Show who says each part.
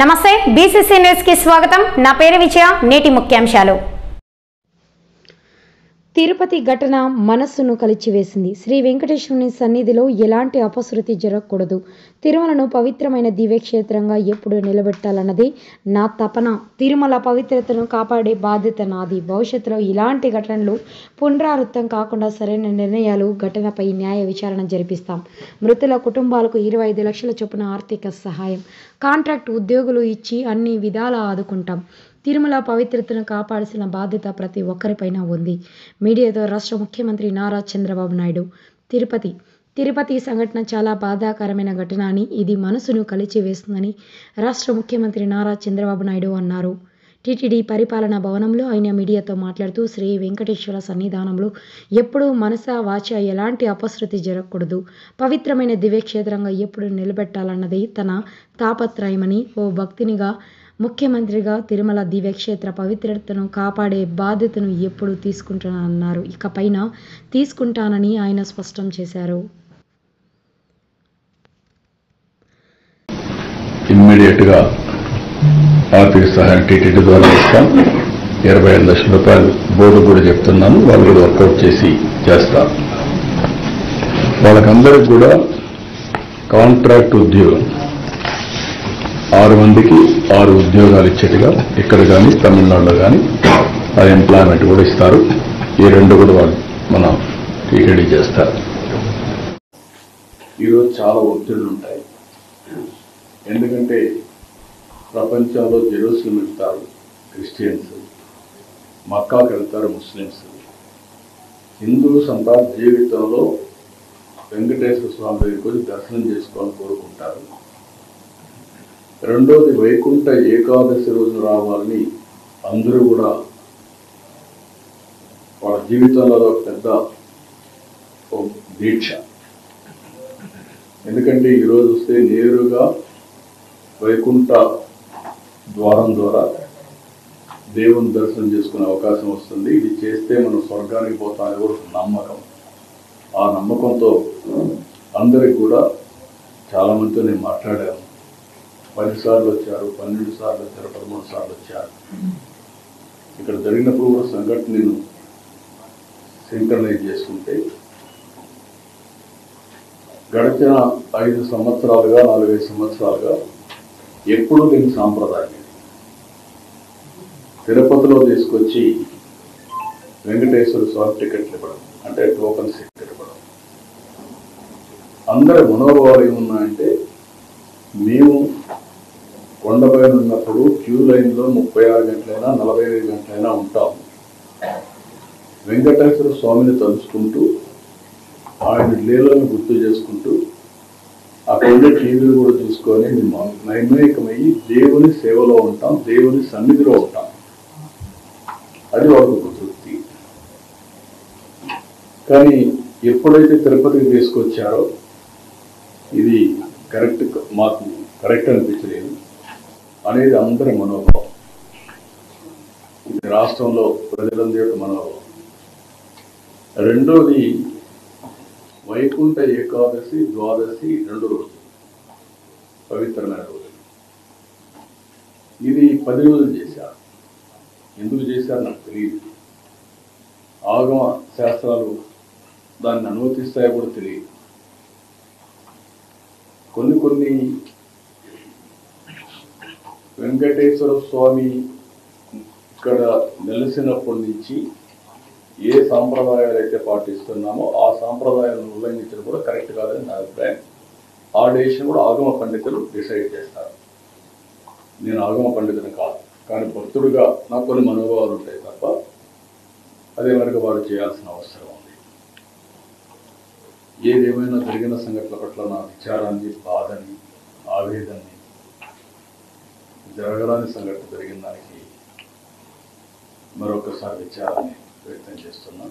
Speaker 1: నమస్తే BCC news కి స్వాగతం। నా పేరు విజయ। నేటి ముఖ్యాంశాలు। తిరుపతి ఘటన మనస్సును కలిచివేసింది। శ్రీ వెంకటేశ్వరుని సన్నిధిలో ఎలాంటి అపశృతి జరగకూడదు। తిరుమలను పవిత్రమైన దివ్యక్షేత్రంగా ఎప్పుడు నిలబెట్టాలన్నది నా తపన। తిరుమల పవిత్రతను కాపాడే బాధ్యత నాది। భవిష్యత్తులో ఇలాంటి ఘటనలు పునరావృతం కాకుండా సరైన నిర్ణయాలు ఘటనపై న్యాయ విచారణ జరిపిస్తాం। మృతుల కుటుంబాలకు 25 లక్షల చొప్పున ఆర్థిక సహాయం, కాంట్రాక్ట్ ఉద్యోగులు ఇచ్చి అన్ని విధాలా ఆదుకుంటాం। తిరుమల పవిత్రతను కాపాడాల్సిన బాధ్యత ప్రతి ఒక్కరిపైన ఉంది। మీడియాతో రాష్ట్ర ముఖ్యమంత్రి నారా చంద్రబాబు నాయుడు। తిరుపతి సంఘటన చాలా బాధాకరమైన ఘటన అని, ఇది మనసును కలిచివేస్తుందని రాష్ట్ర ముఖ్యమంత్రి నారా చంద్రబాబు నాయుడు అన్నారు। టీటీడీ పరిపాలనా భవనంలో ఆయన మీడియాతో మాట్లాడుతూ, శ్రీ వెంకటేశ్వర సన్నిధానంలో ఎప్పుడూ మనస వాచ ఎలాంటి అపశృతి జరగకూడదు, పవిత్రమైన దివ్యక్షేత్రంగా ఎప్పుడు నిలబెట్టాలన్నది తన తాపత్రయమని, ఓ భక్తునిగా ముఖ్యమంత్రిగా తిరుమల దివ్యక్షేత్ర పవిత్రతను కాపాడే బాధ్యతను ఎప్పుడు తీసుకుంటానన్నారు, ఇకపైన తీసుకుంటానని ఆయన స్పష్టం చేశారు।
Speaker 2: ఇమ్మీడియట్గా ఆర్థిక సహాయం టీటీడీ ద్వారా ఇస్తాం। 25 లక్షల రూపాయలు బోర్డు కూడా చెప్తున్నాను, వాళ్ళు కూడా వర్కౌట్ చేసి చేస్తారు। వాళ్ళకందరికి కూడా కాంట్రాక్ట్ ఉద్యోగం 6 మందికి 6 ఉద్యోగాలు ఇచ్చేట్టుగా ఇక్కడ కానీ తమిళనాడులో కానీ ఆ ఎంప్లాయ్మెంట్ కూడా ఇస్తారు। ఈ 2 కూడా వాళ్ళు మన టీటీడీ చేస్తారు। ఈరోజు చాలా ఒత్తిళ్లు ఉంటాయి, ఎందుకంటే ప్రపంచంలో జెరూసలేం వెళ్తారు క్రిస్టియన్స్, మక్కాకు వెళ్తారు ముస్లిమ్స్, హిందూస్ అంతా జీవితంలో వెంకటేశ్వర స్వామి దగ్గరికి వచ్చి దర్శనం చేసుకోవాలని కోరుకుంటారు। రెండోది వైకుంఠ ఏకాదశి రోజు రావాలని అందరూ కూడా వాళ్ళ జీవితంలో పెద్ద దీక్ష। ఎందుకంటే ఈరోజు వస్తే నేరుగా వైకుంఠ ద్వారం ద్వారా దేవుని దర్శనం చేసుకునే అవకాశం వస్తుంది। ఇది చేస్తే మనం స్వర్గానికి పోతామని కూడా నమ్మకం। ఆ నమ్మకంతో అందరికి కూడా చాలామందితో నేను మాట్లాడాను। 10 సార్లు వచ్చారు, 12 సార్లు వచ్చారు, 13 సార్లు వచ్చారు। ఇక్కడ జరిగినప్పుడు కూడా సంఘటన నేను సింక్రనైజ్ చేసుకుంటే గడిచిన 5 సంవత్సరాలుగా 4-5 సంవత్సరాలుగా ఎప్పుడూ నేను సాంప్రదాయం తిరుపతిలో తీసుకొచ్చి వెంకటేశ్వర స్వామి టికెట్లు ఇవ్వడం, అంటే టోకన్స్ ఇవ్వడం। అందరి మనోభావాలు ఏమున్నాయంటే, మేము కొండపైన ఉన్నప్పుడు క్యూ లైన్లో 36 గంటలైనా 45 గంటలైనా ఉంటాం। వెంకటేశ్వర స్వామిని తలుచుకుంటూ ఆయన లీలను గుర్తు చేసుకుంటూ అక్కడ టీవీలు కూడా చూసుకొని మేము నైమికమయ్యి దేవుని సేవలో ఉంటాం, దేవుని సన్నిధిలో ఉంటాం। అది వాళ్ళకు ఒక తృప్తి। కానీ ఎప్పుడైతే తిరుపతికి తీసుకొచ్చారో ఇది మాకు కరెక్ట్ అనిపించలేదు అనేది అందరి మనోభావం, ఇది రాష్ట్రంలో ప్రజలందరి యొక్క మనోభావం। రెండోది వైకుంఠ ఏకాదశి, ద్వాదశి 2 రోజులు పవిత్రమైన రోజులు, ఇది 10 రోజులు చేశారు। ఎందుకు చేశారు నాకు తెలియదు, ఆగమ శాస్త్రాలు దాన్ని అనుమతిస్తాయో కూడా తెలియదు। కొన్ని వెంకటేశ్వర స్వామి ఇక్కడ నెలసినప్పటి నుంచి ఏ సాంప్రదాయాలు అయితే పాటిస్తున్నామో ఆ సాంప్రదాయాలను ఉల్లంఘించడం కూడా కరెక్ట్ కాదని నా అభిప్రాయం। ఆ డెసిషన్ కూడా ఆగమ పండితులు డిసైడ్ చేస్తారు। నేను ఆగమ పండితుని కాదు, కానీ భక్తుడిగా నాకు కొన్ని మనోభావాలు ఉంటాయి తప్ప అదే వరకు వారు చేయాల్సిన అవసరం ఉంది। ఏదేమైనా జరిగిన సంఘటనల పట్ల నా విచారాన్ని, బాధని, ఆవేదనని, జరగరాని సంఘటన జరిగిన దానికి మరొకసారి విచారాన్ని వ్యక్తం చేస్తున్నా।